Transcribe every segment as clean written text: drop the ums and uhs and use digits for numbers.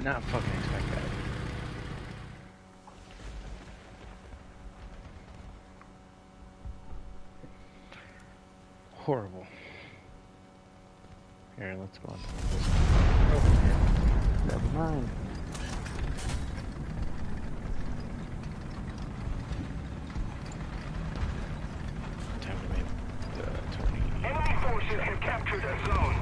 Did not fucking expect that. Horrible. Here, let's go on to this. Never mind. Time to make the 20. Enemy forces have captured a zone.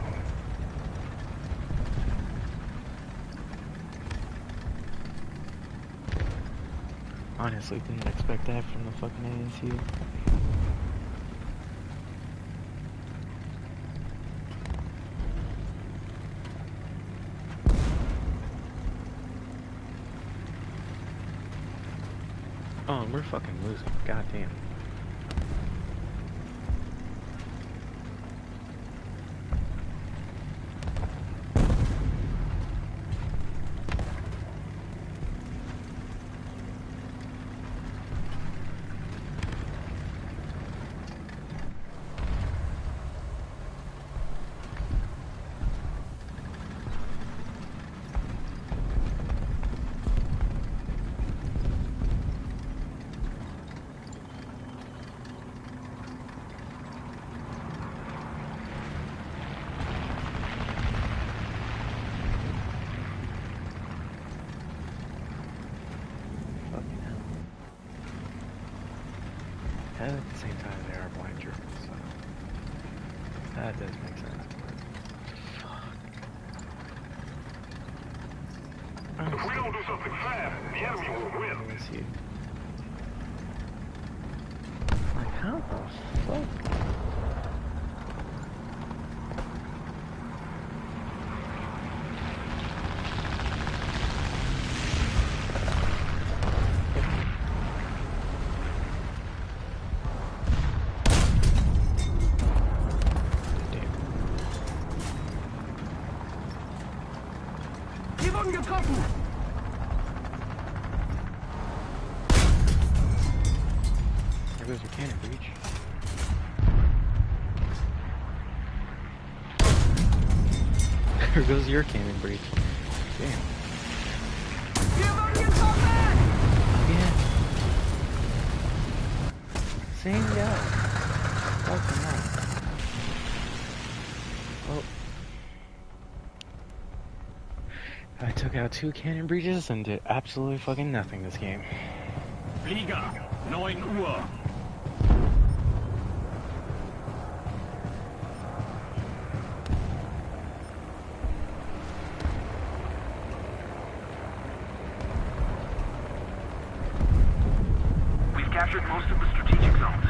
Honestly, didn't expect that from the fucking ASU. Oh, and we're fucking losing. Goddamn. And at the same time, they are blind Germans, so that does make sense. Fuck. If we don't do something fast, the enemy will win. Let me see. Like, how the fuck? Getroffen! There goes your cannon breach. There goes your cannon breach. Damn. Again. Same guy. Fucking hell. Oh. I took out 2 cannon breaches and did absolutely fucking nothing this game. Flieger, 9 Uhr. We've captured most of the strategic zones.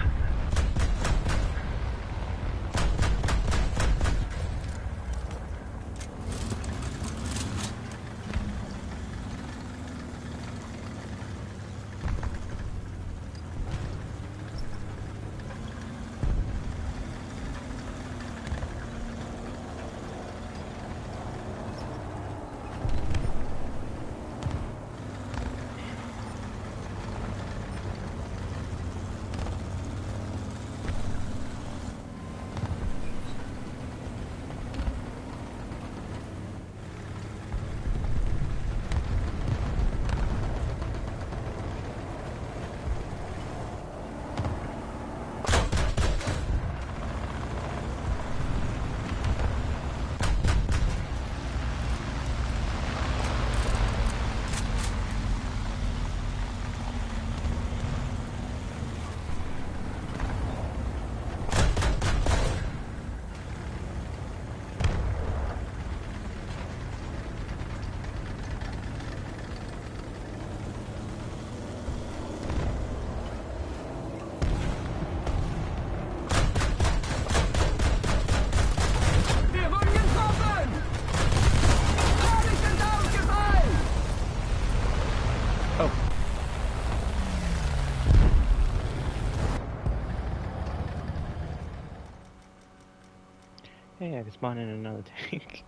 Hey, I can spawn in another tank.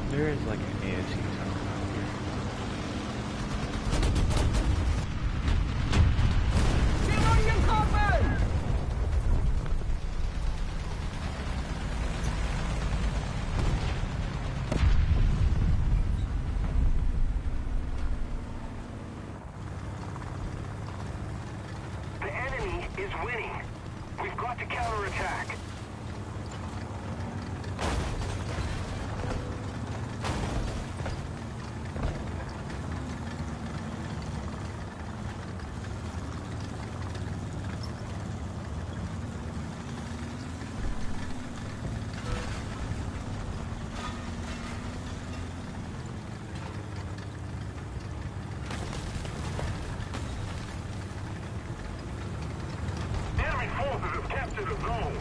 There there's like an ASU zone out here. The enemy is winning. We've got to counterattack. Enemy forces have captured a zone.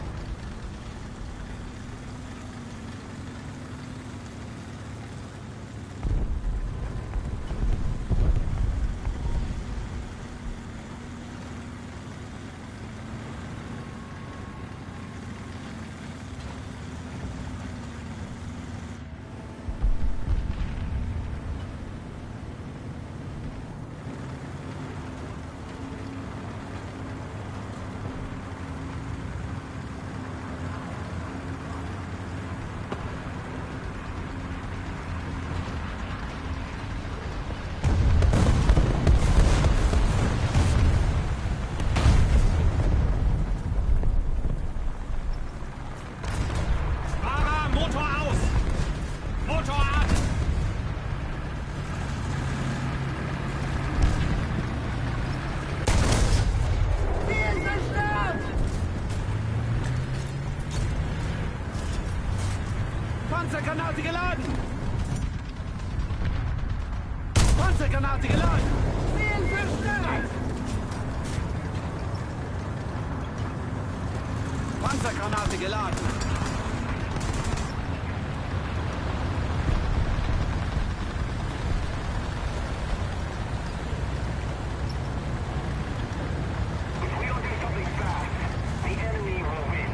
Fahrer, Motor aus! Motor an! Ziel zerstört! Panzergranate geladen! Panzergranate geladen! Ziel zerstört! Panzergranate geladen! If we don't do something fast, the enemy will win.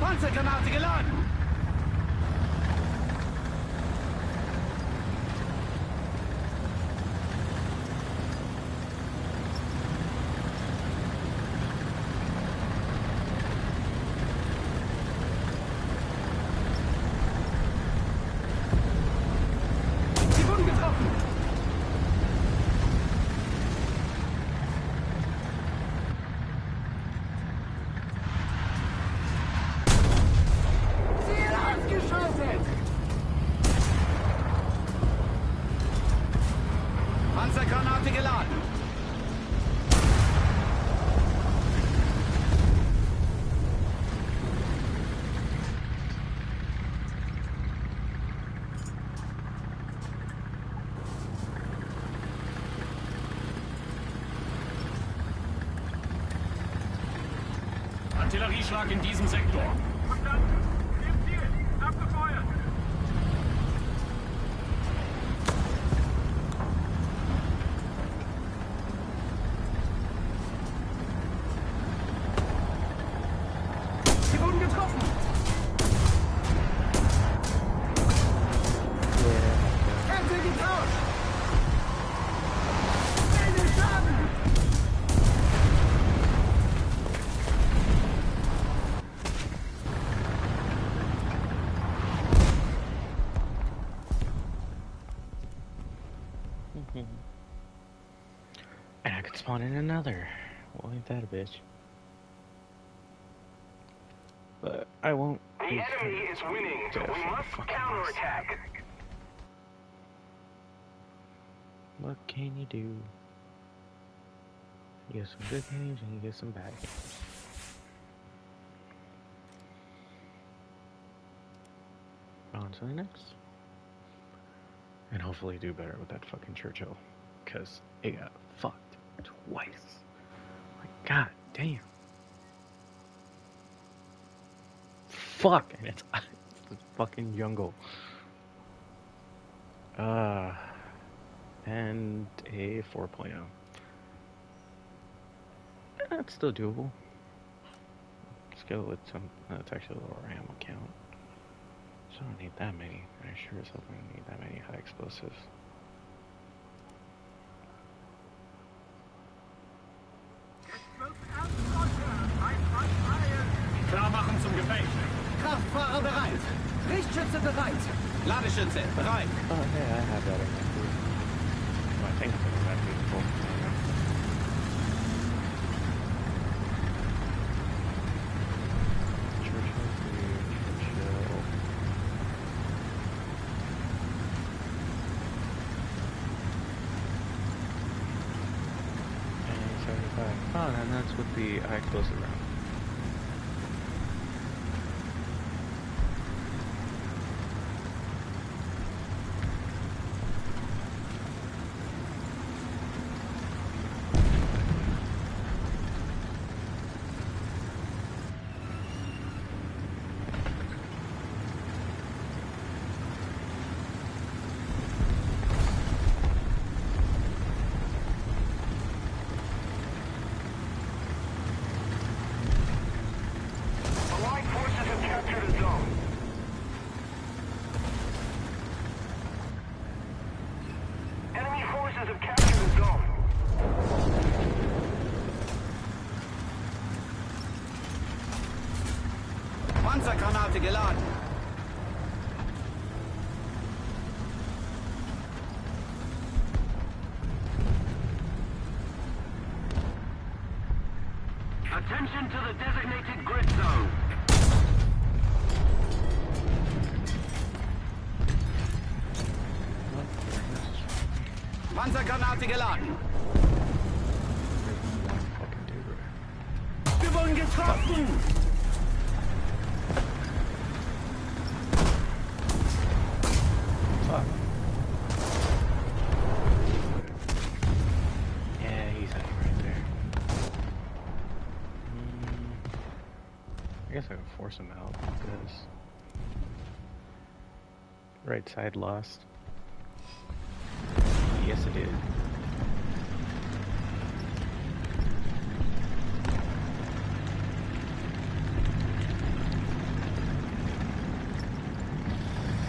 Panzergranate geladen! Sie wurden getroffen! Ziel ausgeschaltet! Panzergranate geladen! Artillerieschlag in diesem Sektor. Verstanden. Im Ziel. Abgefeuert. Sie wurden getroffen! Kette getauscht! Melde Schaden! And I could spawn in another. Well, ain't that a bitch? But I won't. The enemy is winning. We must counterattack. What can you do? You get some good games and you get some bad games. On to the next. And hopefully do better with that fucking Churchill. Because it got fucked twice. Like, god damn. Fuck! And it's the fucking jungle. And a 4.0. it's still doable. Let's go with some. It's actually a lower ammo count. So I don't need that many. I sure as hell don't need that many high explosives. Klar machen zum Gefecht. Kraftfahrer bereit. Richtschütze bereit. Ladeschütze bereit. Oh, yeah, I have that in my food. I think it's in that beautiful. Oh, and that's with the high explosive round. Allied forces have captured a zone. Enemy forces have captured a zone. Panzergranate geladen. Attention to the designated grid zone. Panzergranate geladen. One fucking dude. Wir wurden getroffen. Fuck. Yeah, he's hiding right there. I guess I can force him out because right side lost. Yes, it did.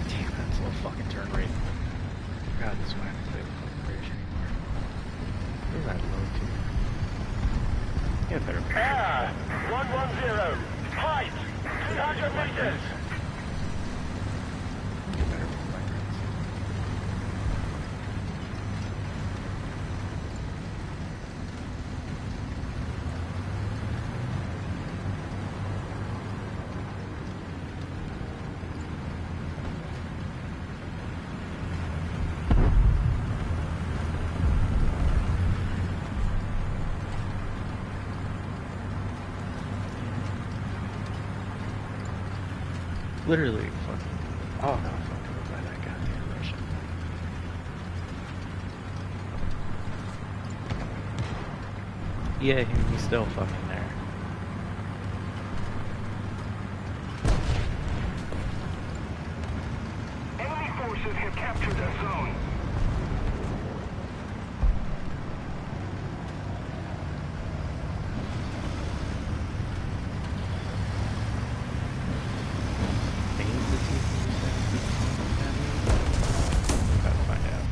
Damn, that's a low fucking turn rate. God, this one I don't play the fucking British anymore. Where's that low to? Get a better picture. Air 110. Height 200 meters. Get better flight rates. Literally fucking. Oh no, fucking by that goddamn Russian. Yeah, he's still fucking there. Enemy forces have captured a zone. Gotta find out.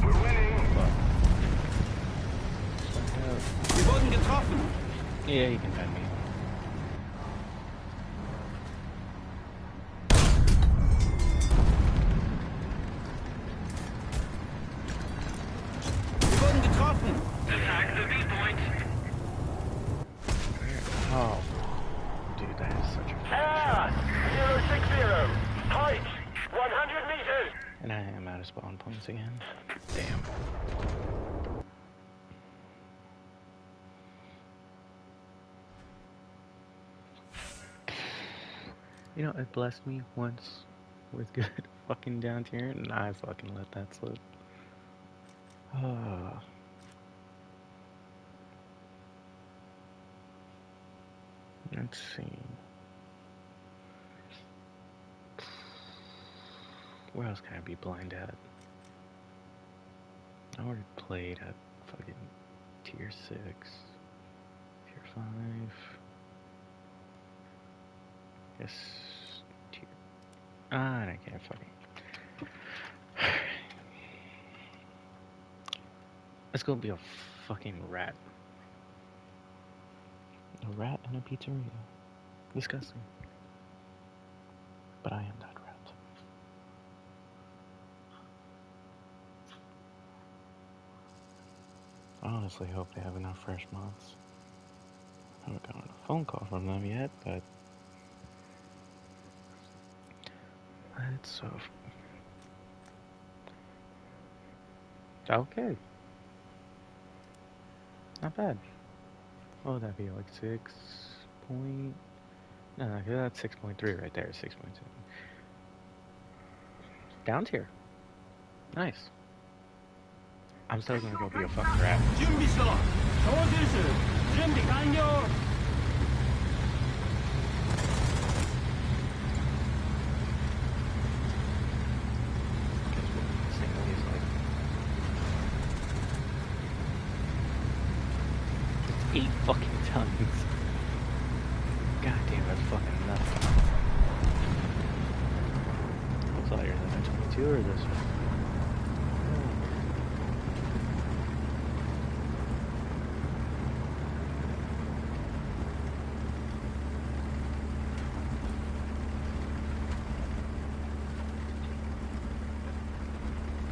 We're winning. Fuck. Find out. Wir wurden getroffen. Yeah, you can bend me. Wir wurden getroffen. Attack the V-point. Oh, dude, that is such a. Air 060. Height 100 meters. And I am out of spawn points again. Damn. You know, it blessed me once with good fucking down tier, and I fucking let that slip. Ah. Let's see. Where else can I be blind at? I already played at fucking tier 6, tier 5. Yes, tier. And I can't fucking. Let's go be a fucking rat. A rat in a pizzeria. Disgusting. But I am that rat. I honestly hope they have enough fresh mods. I haven't gotten a phone call from them yet, but it's so okay. Not bad. What would that be, like 6 point? No, that's 6.3 right there. 6.7. Down tier. Nice. I'm still gonna go be a fucking rat. 準備しろ操縦手準備完了 This thing weighs like it's 8 fucking tons. God damn, that's fucking nuts. What's lighter than a 22 or this one?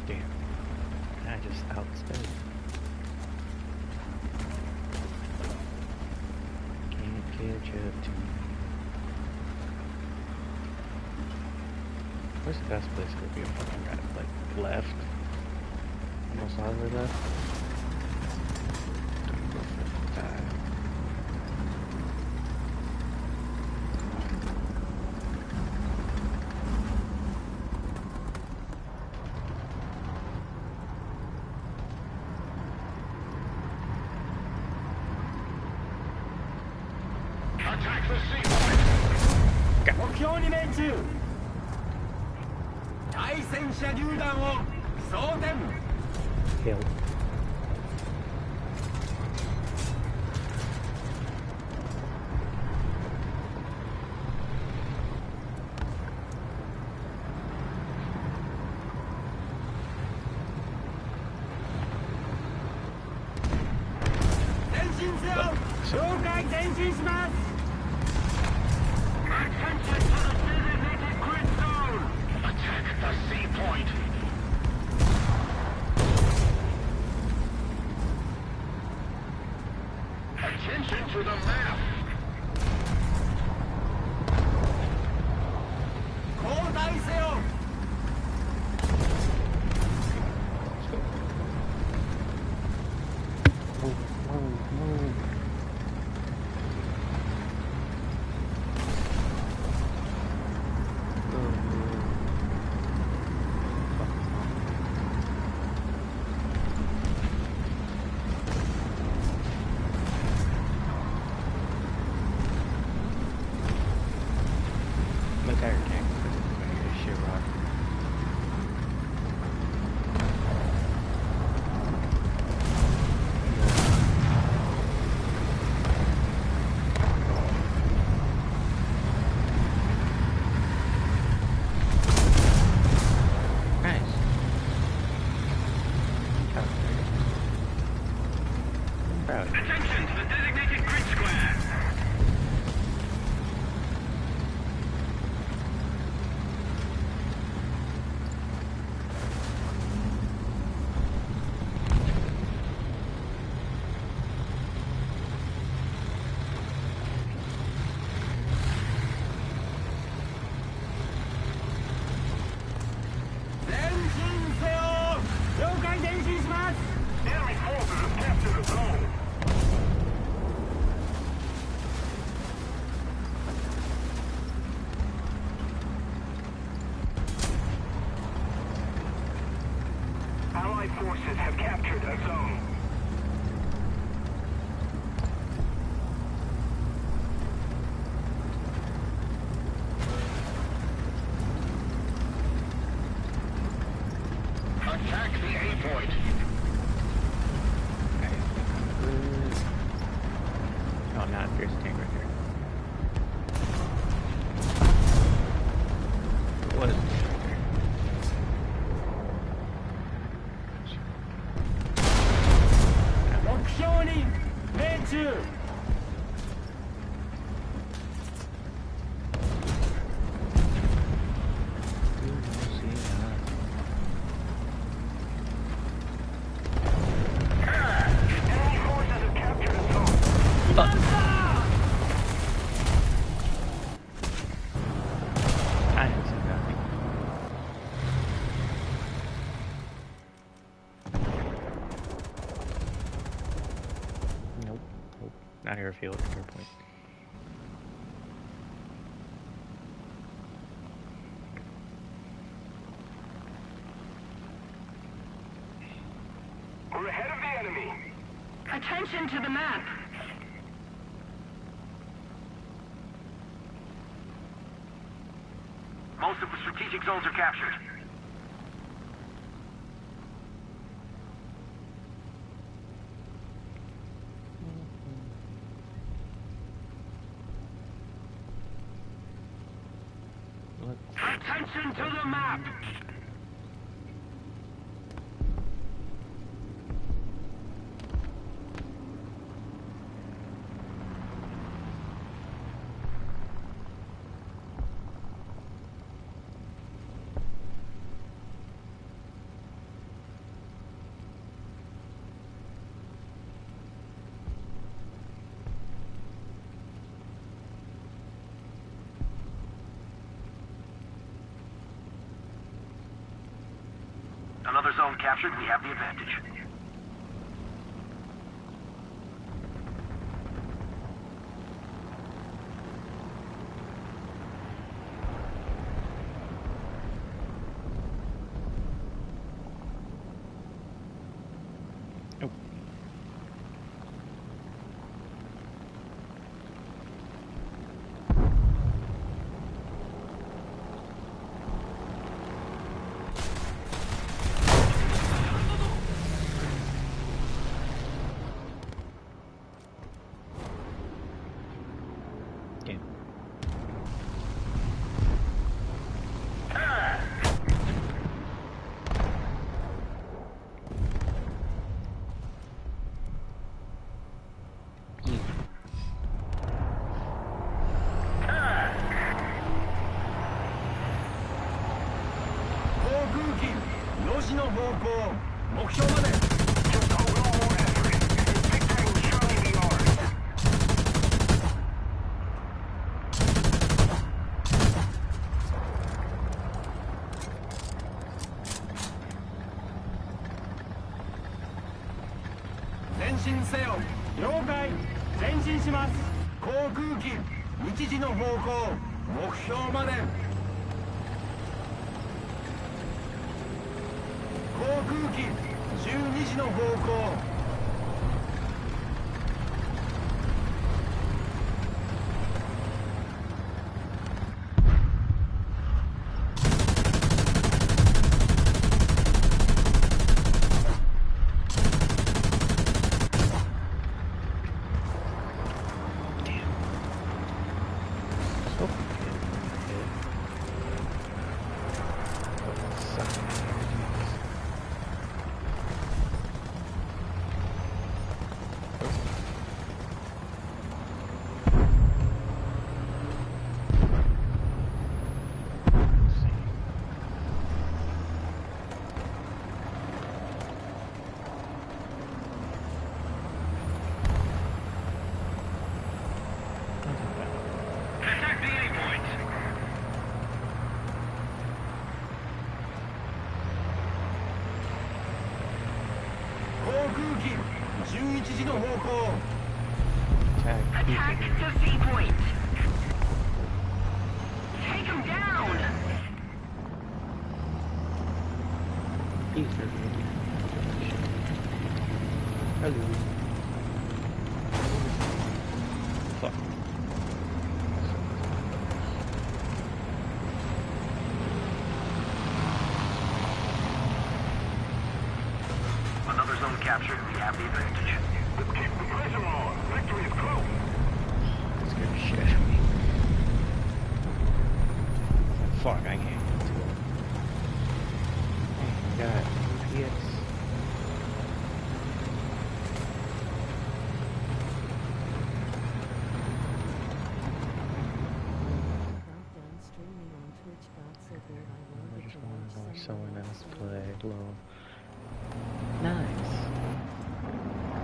Damn. I just outsped. Can't catch up to me. Where's the best place to be a fucking rat? Like, left? Almost all the way left? Don't go for that. Attack the seaport! 目標に命中対戦車榴弾を装填 Kill. Attention to the designated grid zone! Attack the sea point! Attention to the map! 交代せよ Move, move, move. My tire tank is gonna get a shit rock. Nice. Proud. Attention to the designated grid square! tank right here. What is this right there? Enemy forces have captured a zone. I didn't see that. Nope. Nope. Not airfield. Airpoint. We're ahead of the enemy. Attention to the map. Most of the strategic zones are captured. Attention to the map. Another zone captured, we have the advantage. Oh. Game. Just hold on more effort. Victory will surely be ours. So Attack the A point. 11時の方向 Attack the C point. Take him down. Hello. Fuck. Another zone captured, we have the advantage. Let's keep the pressure on. Victory is close. someone else play. Lol. Nice.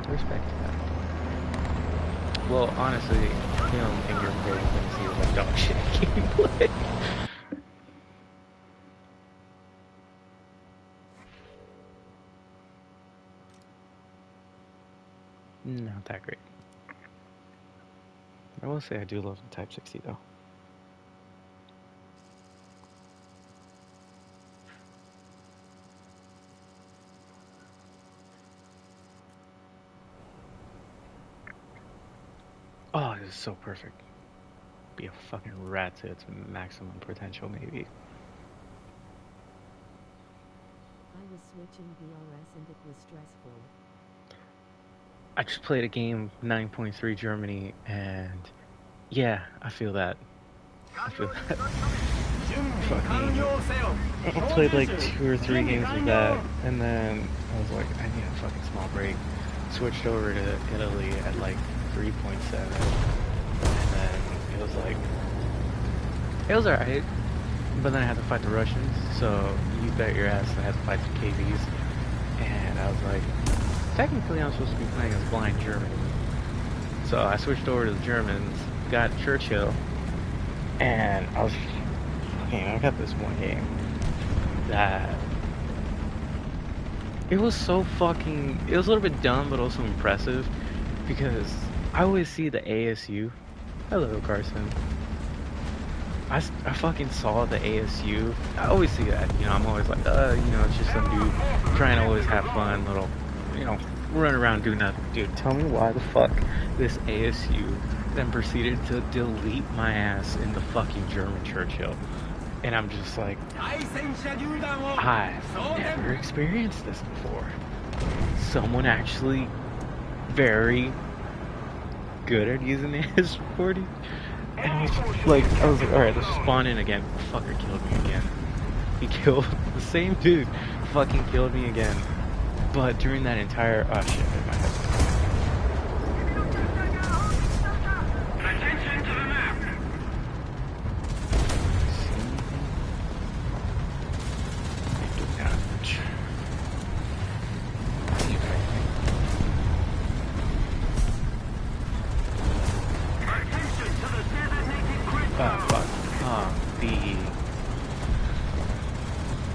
Respect to that. Well, honestly, you don't think you're very going to see like dog shit gameplay. Not that great. I will say I do love the Type 60 though. Oh, this is so perfect. Be a fucking rat to its maximum potential, maybe. I was switching VRS and it was stressful. I just played a game, 9.3 Germany, and yeah, I feel that. I feel that. Fucking, I played like 2 or 3 games of that, and then I was like, I need a fucking small break. Switched over to Italy at like 3.7, and then it was like, it was alright, but then I had to fight the Russians, so you bet your ass I had to fight some KVs, and I was like, technically I'm supposed to be playing as blind German, so I switched over to the Germans, got Churchill, and I was, okay, I got this one game that, it was so fucking, it was a little bit dumb, but also impressive, because I always see the ASU. Hello, Carson. I fucking saw the ASU. I always see that, you know, I'm always like, you know, it's just some dude trying to always have fun, little, you know, run around, do nothing. Dude, tell me why the fuck this ASU then proceeded to delete my ass in the fucking German Churchill. And I'm just like, I've never experienced this before. Someone actually very good at using the AS-40. And I was like, alright, let's spawn in again. The fucker killed me again. He killed, the same dude fucking killed me again. But during that entire, oh shit, in my head. Attention to the map.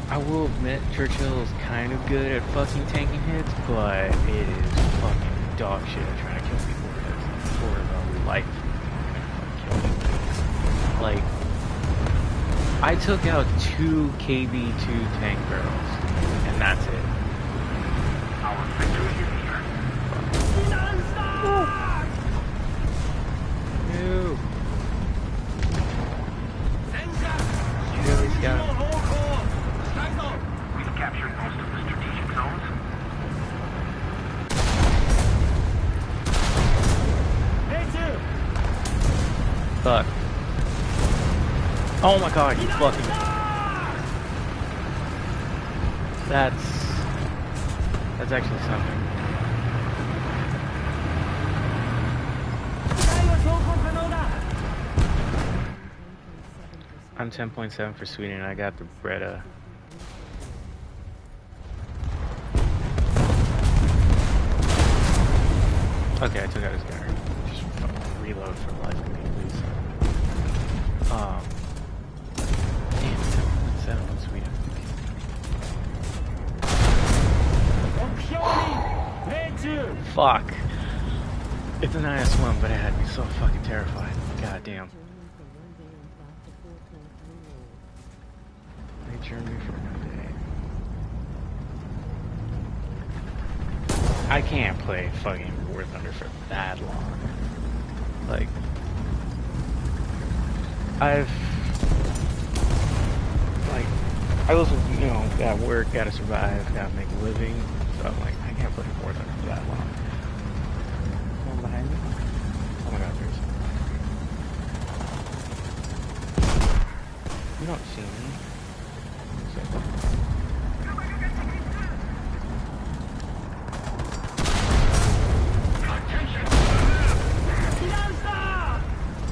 I will admit Churchill is kind of good at fucking tanking hits, but it is fucking dog shit at trying to kill people for the life. Like, I took out 2 KV-2 tank barrels, and that's it. Our victory is here. Ew. Really scout. We've captured most of the strategic zones. Fuck. Oh my god, you fucking... That's actually something. I'm 10.7 for Sweden, I got the Breda. Okay, I took out his gunner. Just fucking reload for the life of me, please. Damn, 10.7 on Sweden. Fuck. It's an IS-1, but it had me so fucking terrified. God damn. Play Germany for one day. I can't play fucking War Thunder for that long. Like, I was, you know, at work, gotta survive, gotta make a living, so I'm like, I can't play War Thunder for that long. One behind me? Oh my god, there's... You don't see me.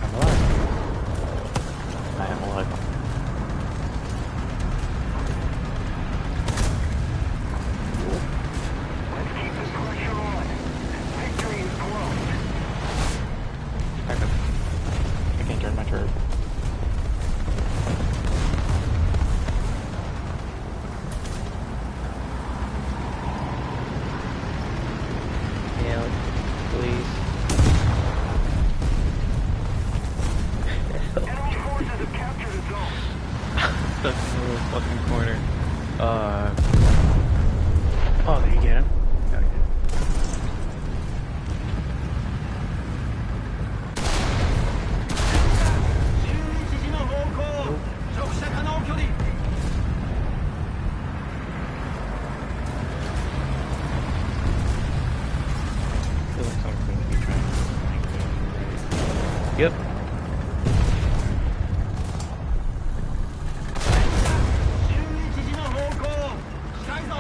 I'm alive. I am alive. my turret. Help, please. Enemy forces have captured a zone. Stuck in the little fucking corner. Oh, there you get him. Got it. 11時の方向直射可能距離 I feel like someone's going to be trying to... Yep. 11時の方向近いぞ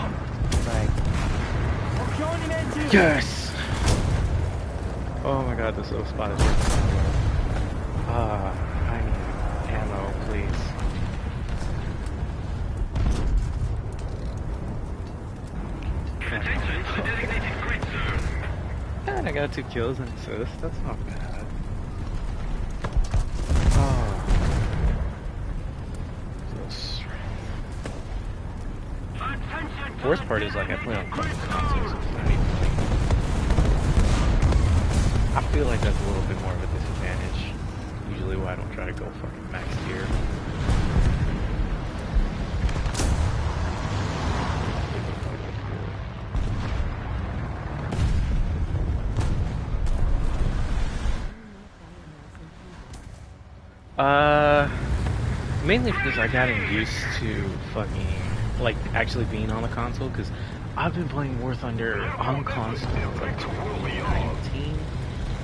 Right. 目標に命中 Yes! Oh my god, this little spot is working. I need ammo, please. Attention to the designated grid zone. And I got 2 kills and assist. That's not bad. Oh. Attention to Worst the part is like I play on designated fucking grid consoles. zone. So it's not even like... I feel like that's a little bit more of a disadvantage. Usually why I don't try to go fucking max tier. Mainly because I gotten used to fucking, like, actually being on the console, because I've been playing War Thunder on console since, like, 2019,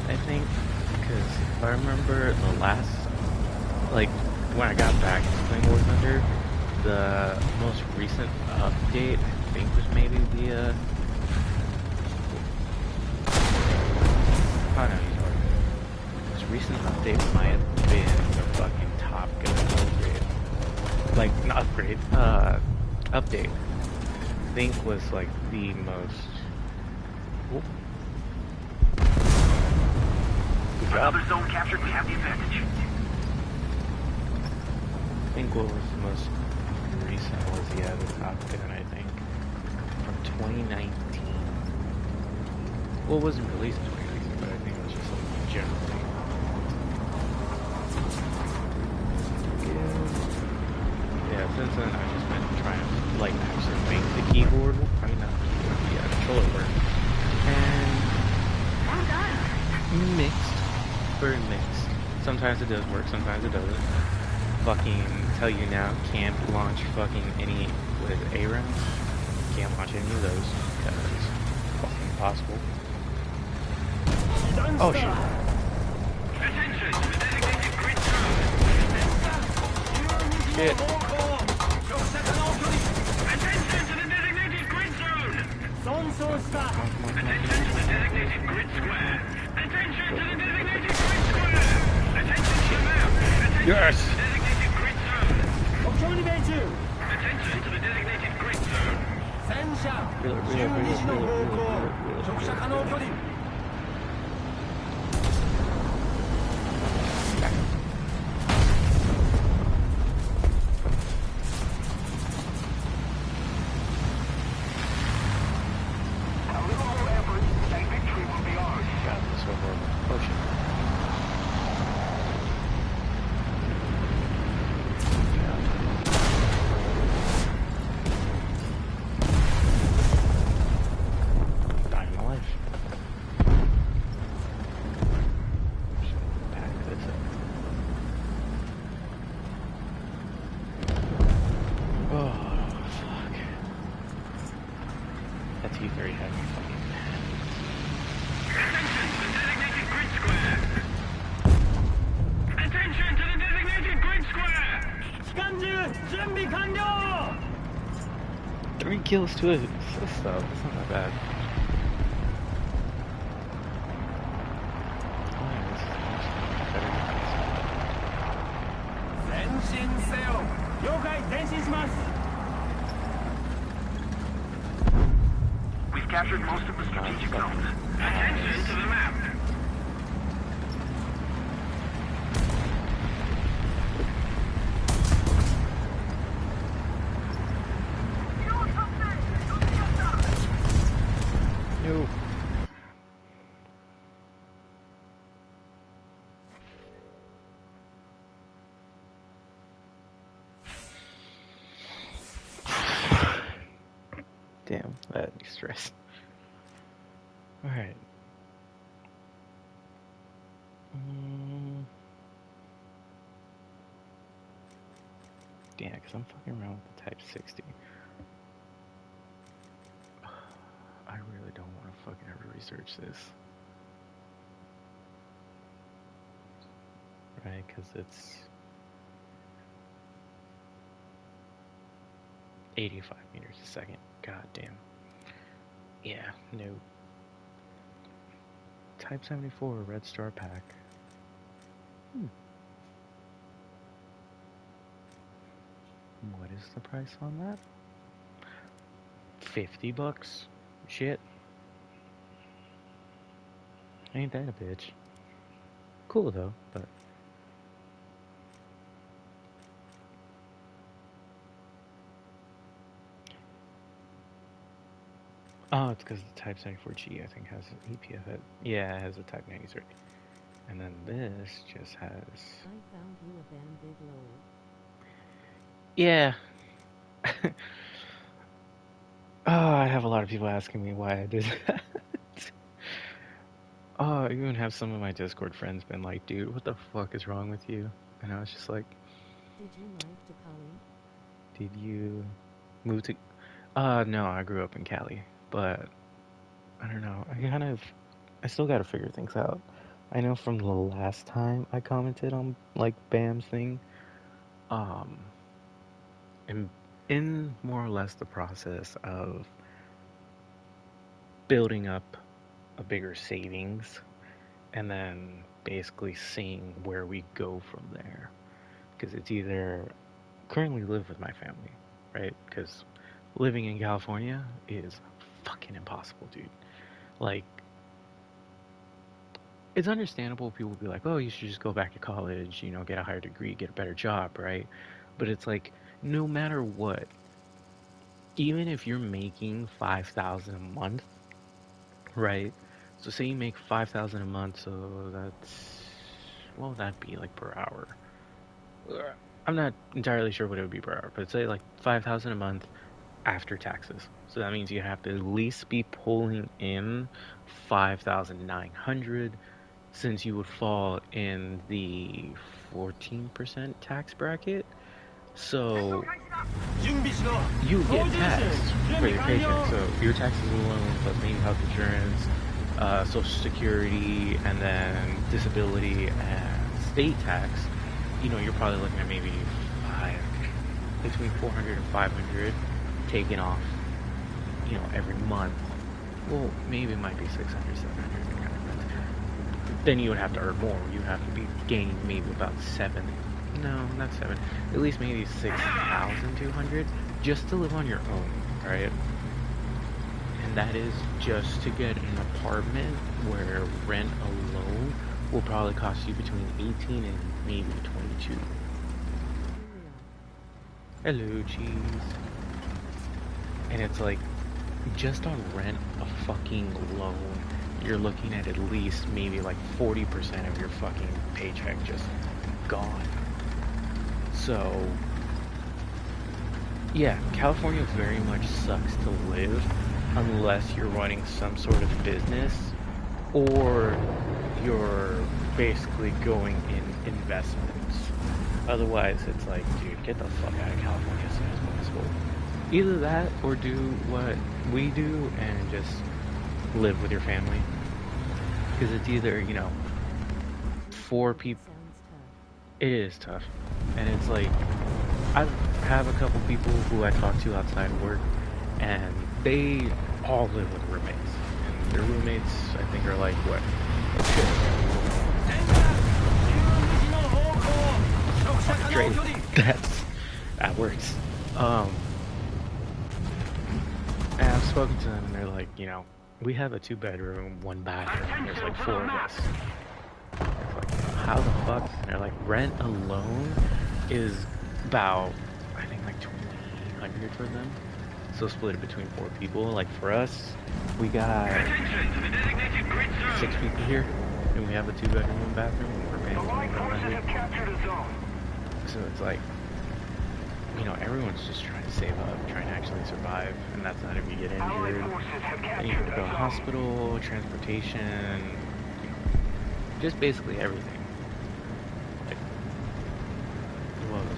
I think, because if I remember the last, like, when I got back to playing War Thunder, the most recent update, I think, was maybe the, oh no, he's already, the most recent update might have been the fucking Top Gun upgrade. Like, not upgrade, update. I think was like the most... Whoop. Good job. Another zone captured, we have the advantage. I think what was the most recent was, yeah, the Top Gun, I think, from 2019. Well, it wasn't released in 2019, but I think it was just like generally. Yeah, since then I've just been trying to like actually make the keyboard, I mean not the keyboard, the controller work. And Well done. mixed, very mixed. Sometimes it does work, sometimes it doesn't. Fucking tell you now, can't launch fucking any with ARAM. Can't launch any of those because it's fucking impossible. Oh shit. Attention to the designated grid zone. Shit. 方向直射可能距離 Attention to the designated grid zone. 損傷した Attention to the designated grid square. Attention to the designated grid square. Attention to the map. Attention Yes. to the designated grid zone. 目標に命中 Attention to the designated grid zone. 戦車 Reload, 12 reload, 時の方 reload, 向 reload, reload, 直射可能距離 A little more effort, and victory will be ours. God, this is so horrible. Oh shit. Dying in my life. Just pack this up. Oh, fuck. That's you very heavy fucking. Attention to the designated grid square. Attention to the designated grid square. 機関銃準備完了 3 kills to assist though, that's not that bad. Oh, yeah, this is much better than 前進せよ了解前進します We've captured most of the strategic zones. Attention to the map. stress. Alright. Damn, because I'm fucking around with the Type 60. I really don't want to fucking ever research this. Right, because it's 85 meters a second. God damn. Yeah, no. Type 74 Red Star pack. What is the price on that? $50? Shit. Ain't that a bitch? Cool though, but oh, it's because the Type 74G I think has an EPF. Yeah, it has a Type 93. And then this just has. I found you a damn big load. Yeah. Oh, I have a lot of people asking me why I did that. Oh, I even have some of my Discord friends been like, dude, what the fuck is wrong with you? And I was just like, Did you move to Cali? did you move to... no, I grew up in Cali, but I don't know. I still gotta figure things out. I know from the last time I commented on, like, Bam's thing, in more or less the process of building up a bigger savings and then basically seeing where we go from there. Because it's either currently live with my family, right? Because living in California is fucking impossible, dude. Like, it's understandable people will be like, oh, you should just go back to college, you know, get a higher degree, get a better job, right? But it's like, no matter what, even if you're making $5,000 a month, right? So say you make $5,000 a month, so that's, what would that be like per hour? I'm not entirely sure what it would be per hour, but say like $5,000 a month after taxes. So that means you have to at least be pulling in 5,900, since you would fall in the 14% tax bracket. So you get taxed for your paycheck. So your taxes alone, plus maybe health insurance, Social Security, and then disability and state tax, you know, you're probably looking at maybe between 400 and 500 taken off, you know, every month. Well, maybe it might be 600, 700. Then you would have to earn more. You would have to be gaining maybe about 7. No, not 7. At least maybe 6,200 just to live on your own, right? And that is just to get an apartment where rent alone will probably cost you between 18 and maybe 22. Hello, cheese. And it's like, just on rent a fucking loan, you're looking at least maybe like 40% of your fucking paycheck just gone. So, yeah, California very much sucks to live unless you're running some sort of business or you're basically going in investments. Otherwise, it's like, dude, get the fuck out of California as soon as possible. Either that or do what we do and just live with your family. Because it's either, you know, 4 people. Sounds tough. It is tough. And it's like, I have a couple people who I talk to outside of work, and they all live with roommates. And their roommates, I think, are like, what? Great. That works. And I've spoken to them, and they're like, you know, we have a 2-bedroom, 1 bathroom. There's like 4 of us. It's like, how the fuck? And they're like, rent alone is about, I think, like $2,800 for them. So split it between 4 people. Like for us, we got 6 people here, and we have a 2-bedroom, 1 bathroom. And we're paying $2,800. So it's like, you know, everyone's just trying to save up, trying to actually survive, and that's not if you get injured. And you have to go to hospital, transportation, just basically everything. Like, what was it?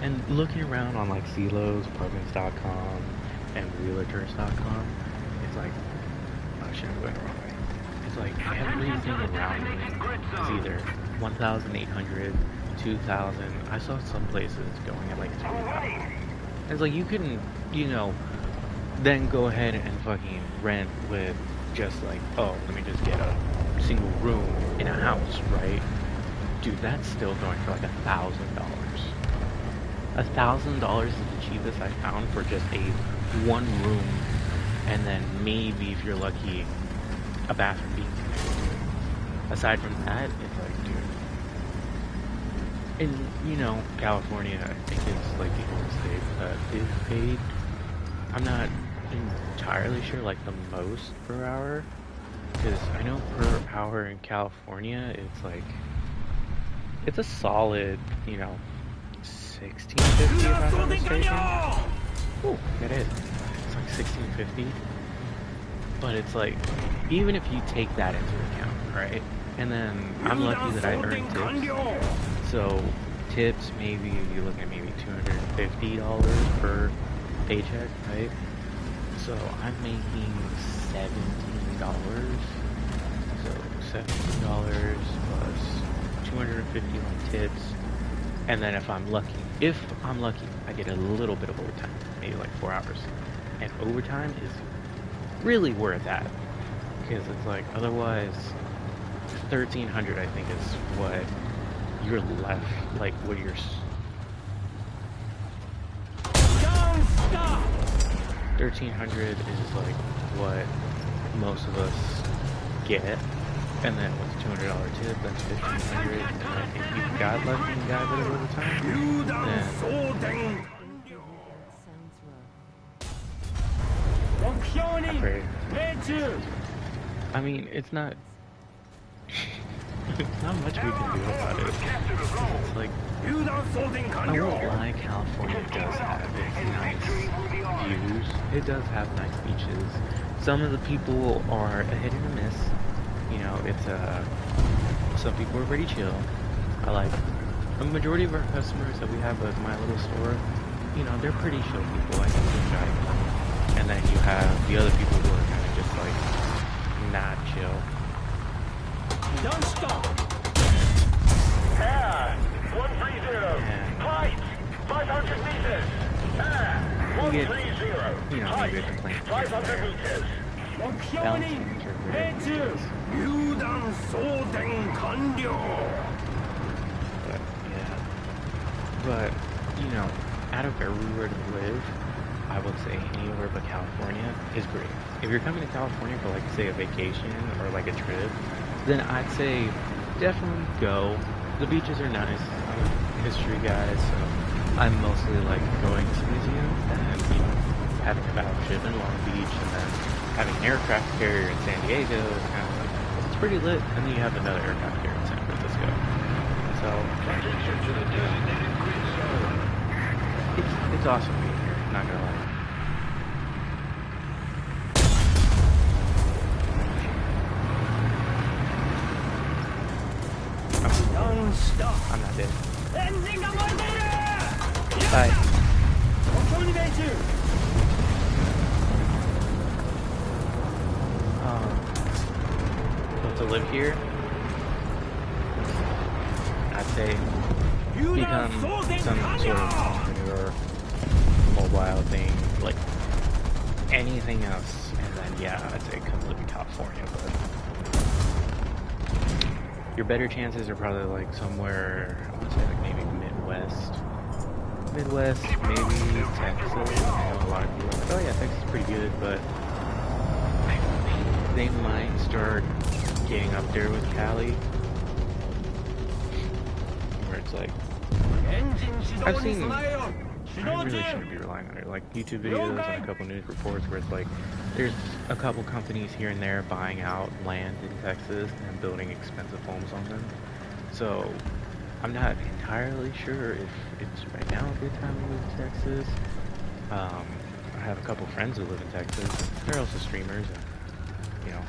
And looking around on like Zillow, Apartments.com, and Realtors.com, it's like, oh shit, I'm going the wrong way. It's like everything around me is either 1,800, 2,000. I saw some places going at like 3,000. It's like you can, you know, then go ahead and fucking rent with just like, oh, let me just get a single room in a house, right? Dude, that's still going for like $1,000. $1,000 is the cheapest I found for just a one room, and then maybe if you're lucky, a bathroom being connected. Aside from that, it's like, dude. And you know, California, I think it's like the only state that is paid. I'm not entirely sure, like the most per hour, because I know per hour in California, it's like, it's a solid, you know, $16.50 if I'm not mistaken. Oh, it is. It's like $16.50. But it's like, even if you take that into account, right? And then I'm lucky that I earn tips. So tips, maybe you're looking at maybe $250 per paycheck, right? So I'm making $17. So $17 plus 250 on tips. And then if I'm lucky, I get a little bit of overtime, maybe like 4 hours. And overtime is really worth that, because it's like, otherwise, 1,300 I think is what you're left, like what you're. Don't stop! 1,300 is like what most of us get. And then with a $200 tip, that's $1,500. And then if you got lucky and got a bit of overtime, then I pray. I mean, it's not. It's not much we can do about it. It's like, I won't lie, California does have its nice views. It does have nice beaches. Some of the people are a hit and a miss. You know, it's some people are pretty chill. I like a majority of our customers that we have at my little store. You know, they're pretty chill people. I think they're shy. And then you have the other people who are kind of just like not chill. Don't stop! Air 130. Flight 500 meters. Air 130. You know, maybe a complaint. 500 meters. Balancing interpreted. But yeah. But you know, out of everywhere to live, I would say anywhere but California is great. If you're coming to California for like say a vacation or like a trip, then I'd say definitely go. The beaches are nice. I'm a history guy, so I mostly like going to museums and, you know, having a battleship in Long Beach and then having an aircraft carrier in San Diego is kind of like, it's pretty lit. And then you have another aircraft carrier in San Francisco. So it's awesome being here, not gonna lie. Don't stop! I'm not dead. エンジンが燃えている! Bye. 目標に命中! So to live here, I'd say become some sort of entrepreneur, mobile thing, like anything else, and then yeah, I'd say come live in California, but your better chances are probably like somewhere, I want to say like maybe Midwest, maybe Texas. I know a lot of people are like, oh yeah, Texas is pretty good, but I think they might start getting up there with Cali, where it's like, I've seen, I really shouldn't be relying on it, like YouTube videos and a couple news reports where it's like, there's a couple companies here and there buying out land in Texas and building expensive homes on them. So I'm not entirely sure if it's right now a good time to move to Texas. Um, I have a couple friends who live in Texas. They're also streamers, and you know,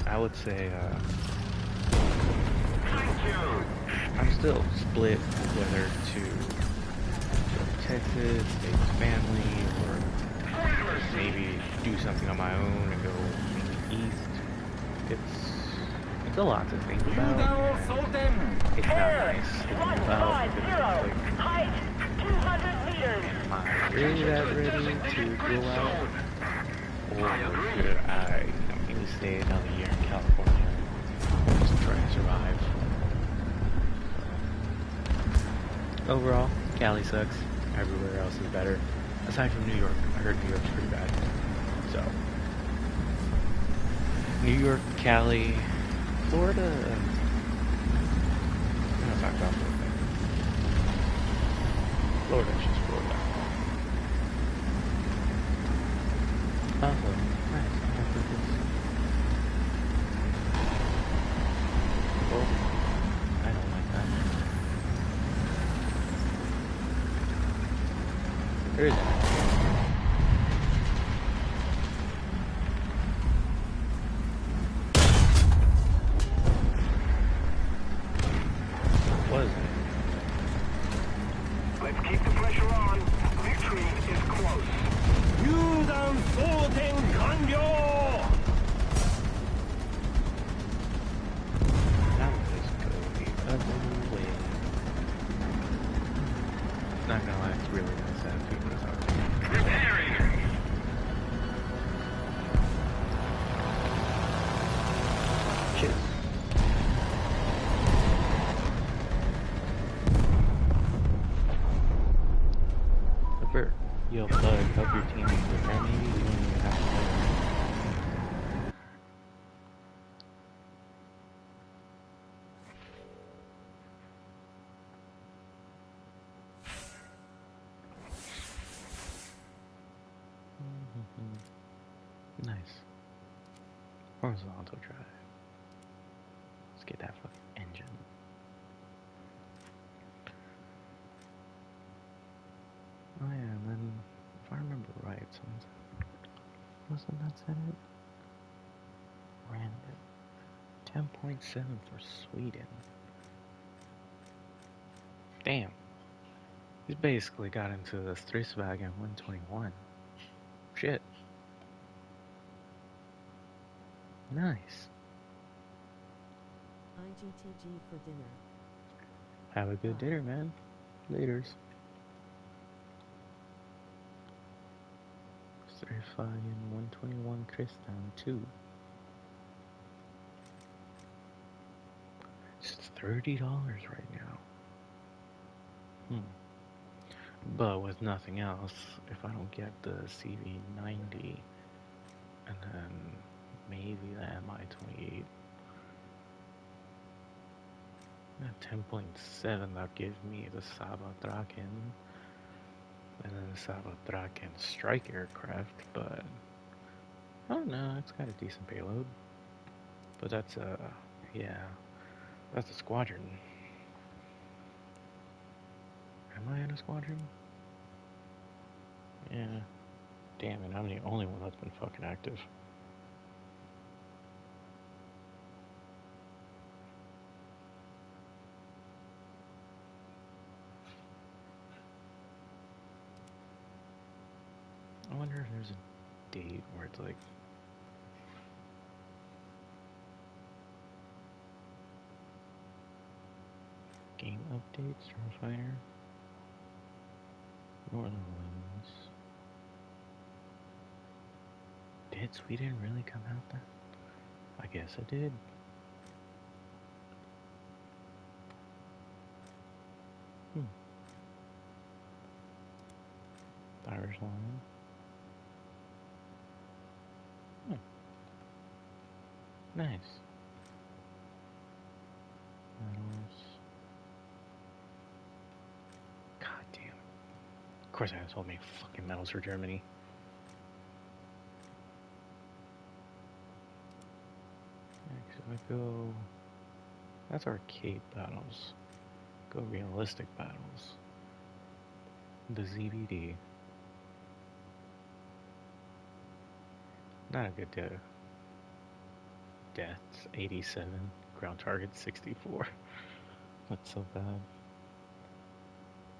I would say Thank you. I'm still split whether to go to Texas, stay with family, or maybe do something on my own and go maybe east. It's a lot to think 榴 about. 弾を装填 It's not nice to think about. It's like, Height 200 meters. am I really that ready to go out? Or should I, maybe stay another year in California and just try to survive? Overall, Cali sucks. Everywhere else is better. Aside from New York. I heard New York's pretty bad. So, New York, Cali, Florida. I'm gonna talk about Florida. Florida's just Florida. Also, nice. I like this. Oh, I don't like that. There is an was it? Let's keep the pressure on. Victory is close. 榴弾装填完了 That would just go the other way. Not gonna lie, it's really nice to have people to talk to. Repairing. Cheers. Flipper, yo, Bud, help your teammates repair maybe? You don't even have to play. Nice. Horizontal drive. Let's get that fucking engine. Oh yeah, and then if I remember right, wasn't that said it? Random. 10.7 for Sweden. Damn. He's basically got into the Stridswagen 121. Shit. Nice. IGTG for dinner. Have a good dinner, man. Laters. Stridswagen 121 Tristan 2. It's $30 right now. But with nothing else, if I don't get the CV90 and then maybe the MI28, at 10.7 that'll give me the Saba Draken and then the Saba Draken strike aircraft, but I don't know, it's got a decent payload. But that's yeah, that's a squadron. Am I in a squadron? Yeah. Damn it, I'm the only one that's been fucking active. I wonder if there's a date where it's like game update, Starfighter, Northern Winds. Did Sweden really come out then? I guess it did. Irish Lion. Nice. Medals. God damn it. Of course I told me fucking medals for Germany. Yeah, 'cause if I go That's arcade battles. Go realistic battles. The ZBD. Not a good deaths. 87. Ground target 64. That's so bad.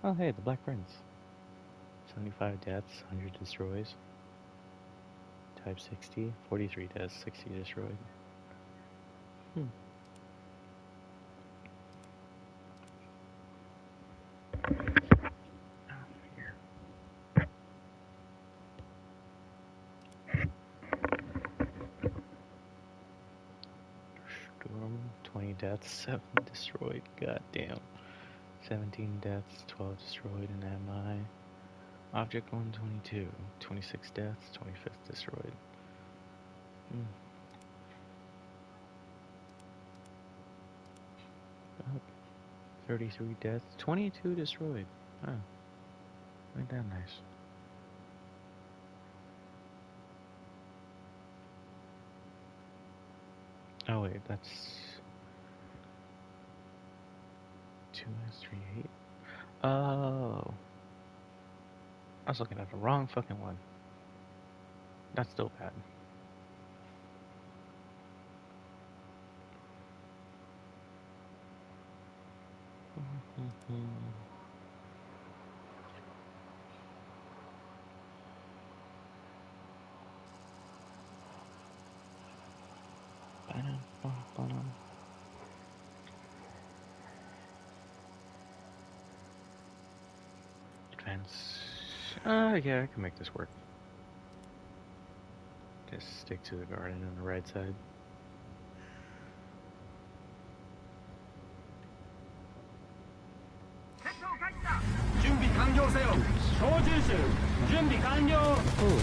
Oh hey, the Black Prince. 75 deaths, 100 destroys. Type 60, 43 deaths, 60 destroyed. Here. Storm, 20 deaths, 7 destroyed. God damn. 17 deaths, 12 destroyed in MI. Object 122, 26 deaths, 25th destroyed. 33 deaths, 22 destroyed. Oh, ain't that nice. Oh wait, that's 2S38. Oh, I was looking at the wrong fucking one. That's still bad. Advance. Yeah, I can make this work. Just stick to the garden on the right side. 준비 완료세요. 조지수 준비 완료. Oh,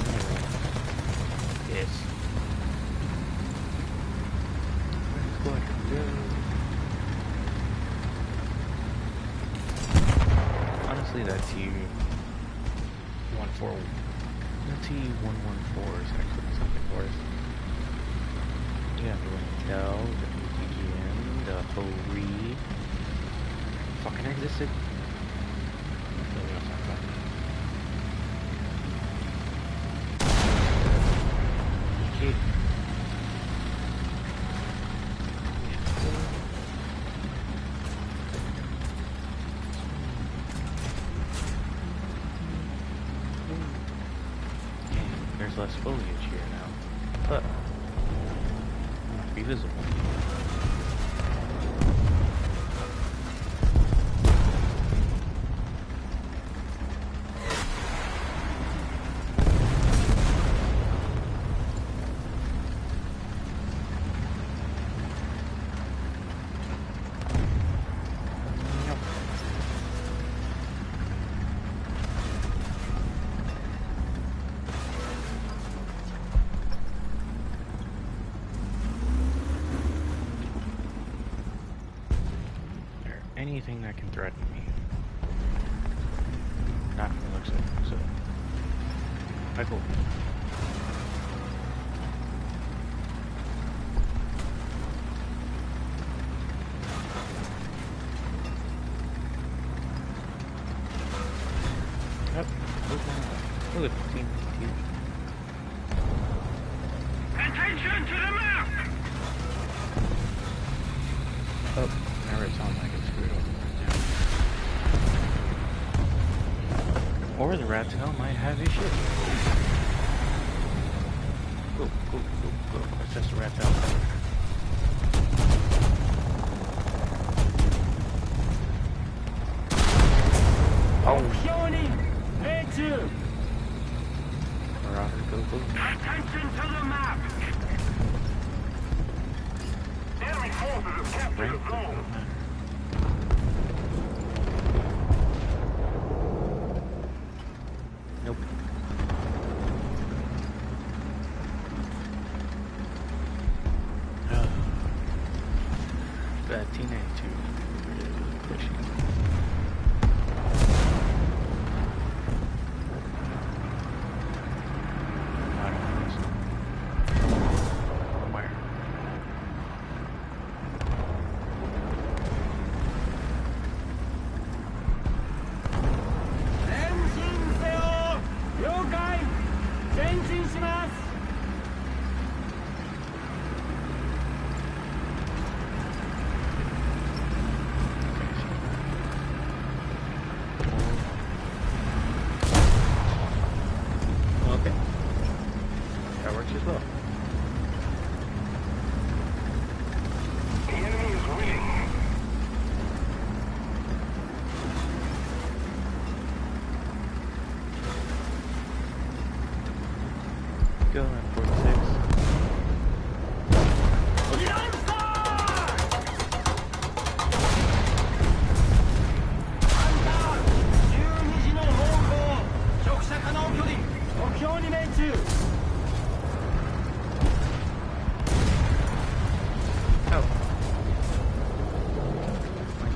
yes. Where's what to go? Honestly, that T114 is actually something worse. You have the Intel, the ATGM, the HORI. Fucking existed. Okay. There's less foliage here now, but not be visible. Anything that can threaten me. Not from the looks of it, so I hope. Yep, look at the team. Attention to the map! Oh, now it's on like it's screwed over. Or the rat tail might have his shit. Go. That's the rat tail. 목표원이 배치. Marauder, go. Attention to the map! Enemy forces have captured the zone. Nope. That T92. Really pushing.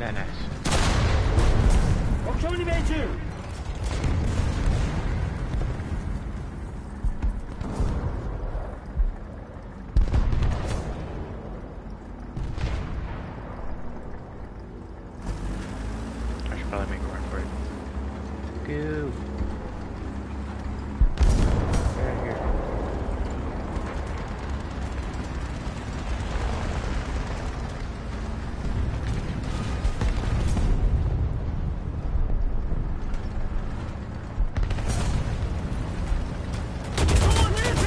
Very nice. 目標に命中 I should probably make a run for it. Go. Right here.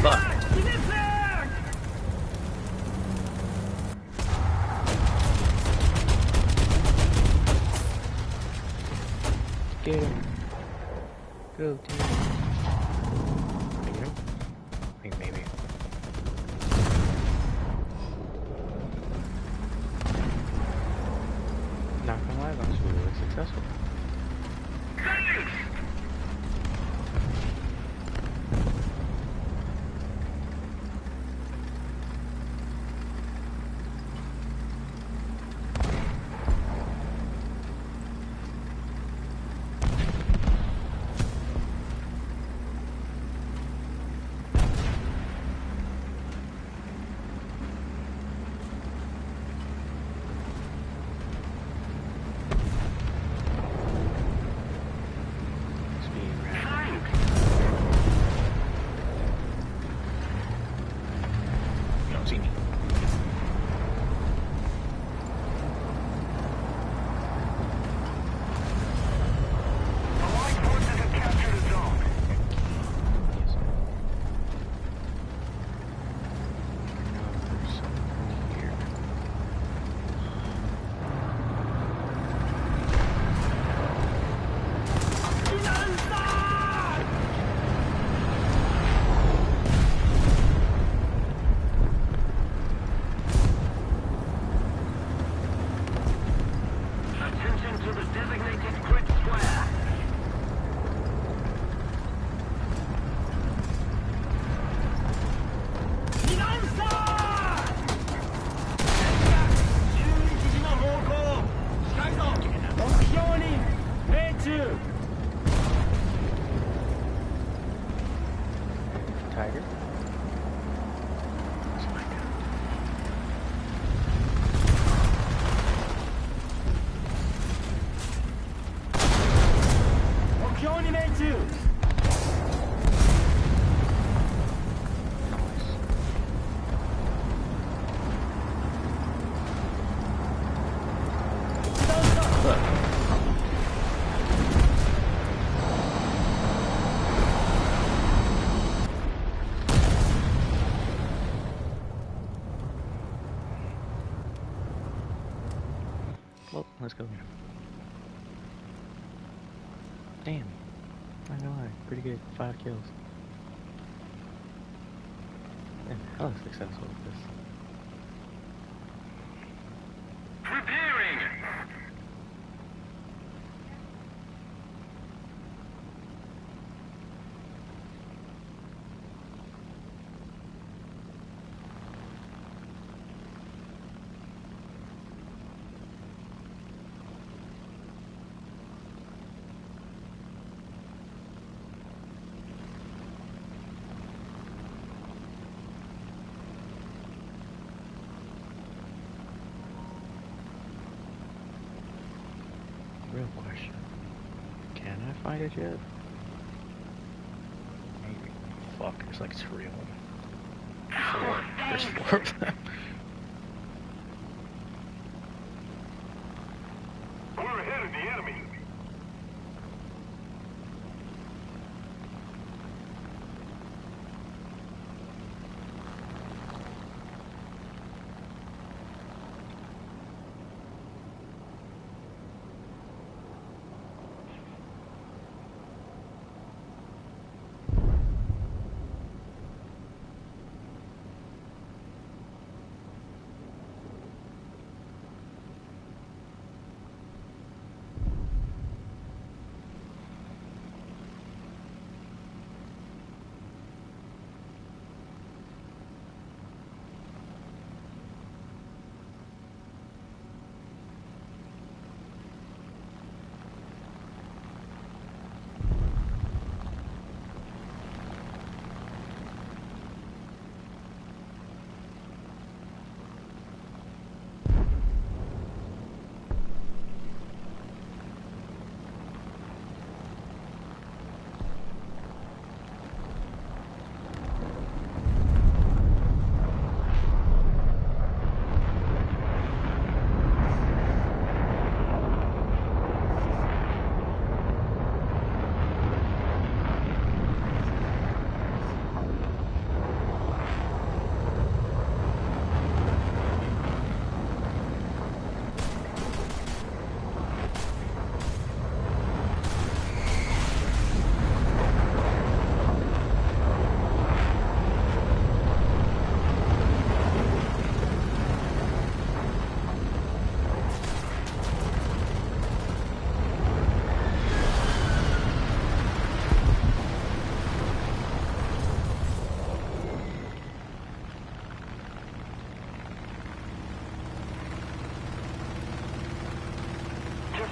Fuck. Get him. Go, team. Can you? I think maybe. Not gonna lie, that was really successful. Speed round. You don't see me. Allied forces have captured a zone. Yes. No, there's something here. Attention to the designated grid square. Tiger? Oh my god. Look. Well, let's go. Damn. Not gonna lie, pretty good. 5 kills. Yeah, hella successful with this. Repairing. Real question. Can I fight it yet? Maybe. Fuck, there's like 3 of them. There's 4 of them. We're ahead of the enemy.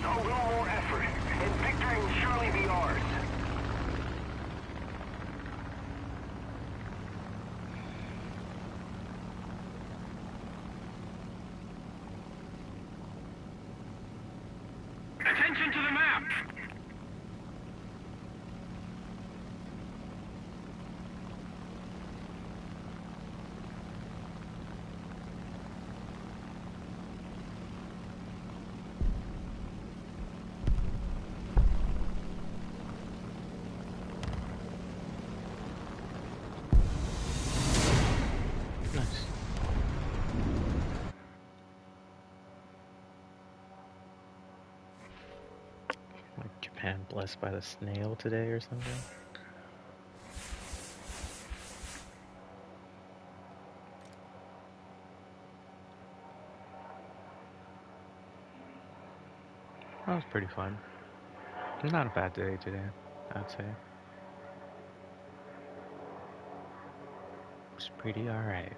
A little more effort, and victory will surely be ours. Attention to the map! Nice. Like Japan blessed by the snail today or something. That was pretty fun. Not a bad day today, I'd say. It's pretty alright.